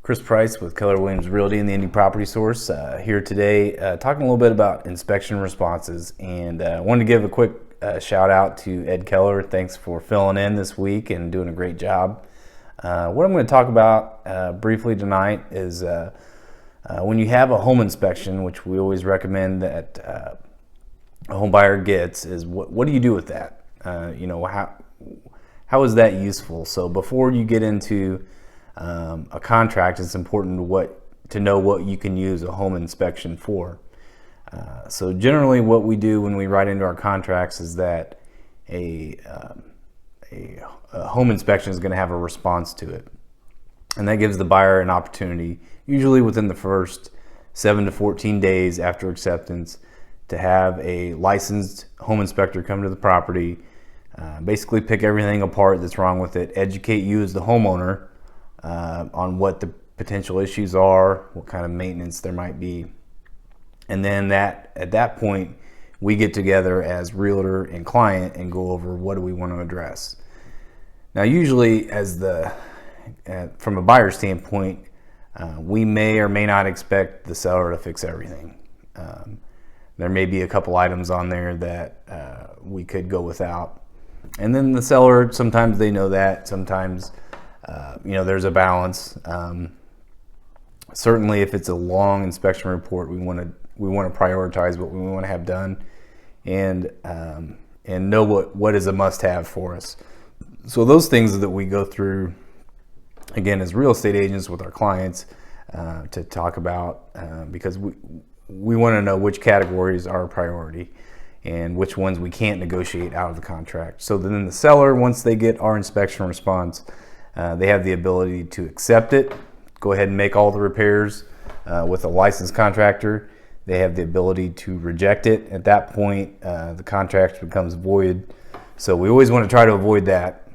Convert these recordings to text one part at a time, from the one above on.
Chris Price with Keller Williams Realty and the Indy Property Source here today, talking a little bit about inspection responses. And I wanted to give a quick shout out to Ed Keller. Thanks for filling in this week and doing a great job. What I'm going to talk about briefly tonight is when you have a home inspection, which we always recommend that a home buyer gets, is what do you do with that? How is that useful? So before you get into a contract, it's important to know what you can use a home inspection for. So generally what we do when we write into our contracts is that a home inspection is going to have a response to it. And that gives the buyer an opportunity, usually within the first 7 to 14 days after acceptance, to have a licensed home inspector come to the property, basically pick everything apart that's wrong with it, educate you as the homeowner on what the potential issues are, what kind of maintenance there might be. And then at that point, we get together as realtor and client and go over what do we want to address. Now, usually from a buyer standpoint, we may or may not expect the seller to fix everything. There may be a couple items on there that we could go without. And then the seller, sometimes they know that, sometimes there's a balance. Certainly if it's a long inspection report, we want to prioritize what we want to have done and know what is a must-have for us. So those things that we go through, again, as real estate agents with our clients to talk about, because we want to know which categories are a priority and which ones we can't negotiate out of the contract. So then the seller, once they get our inspection response, they have the ability to accept it, go ahead and make all the repairs with a licensed contractor. They have the ability to reject it. At that point, the contract becomes void. So we always want to try to avoid that.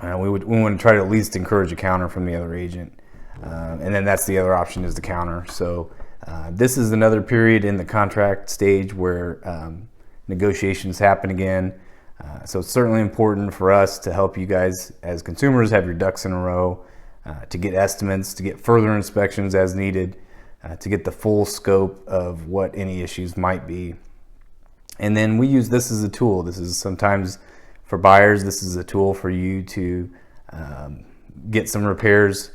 We want to try to at least encourage a counter from the other agent. And then that's the other option, is the counter. So this is another period in the contract stage where negotiations happen again. So it's certainly important for us to help you guys as consumers have your ducks in a row, to get estimates, to get further inspections as needed, to get the full scope of what any issues might be. And then we use this as a tool. This is sometimes for buyers, this is a tool for you to get some repairs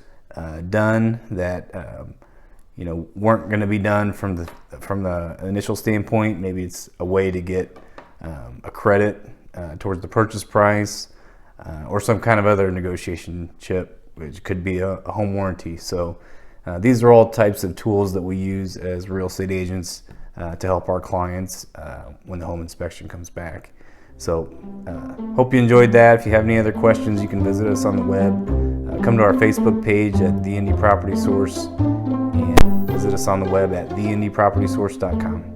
done that weren't going to be done from the initial standpoint. Maybe it's a way to get a credit towards the purchase price, or some kind of other negotiation chip, which could be a home warranty. So these are all types of tools that we use as real estate agents to help our clients when the home inspection comes back. So hope you enjoyed that. If you have any other questions, you can visit us on the web. Come to our Facebook page at the Indy Property Source, and visit us on the web at theindypropertysource.com.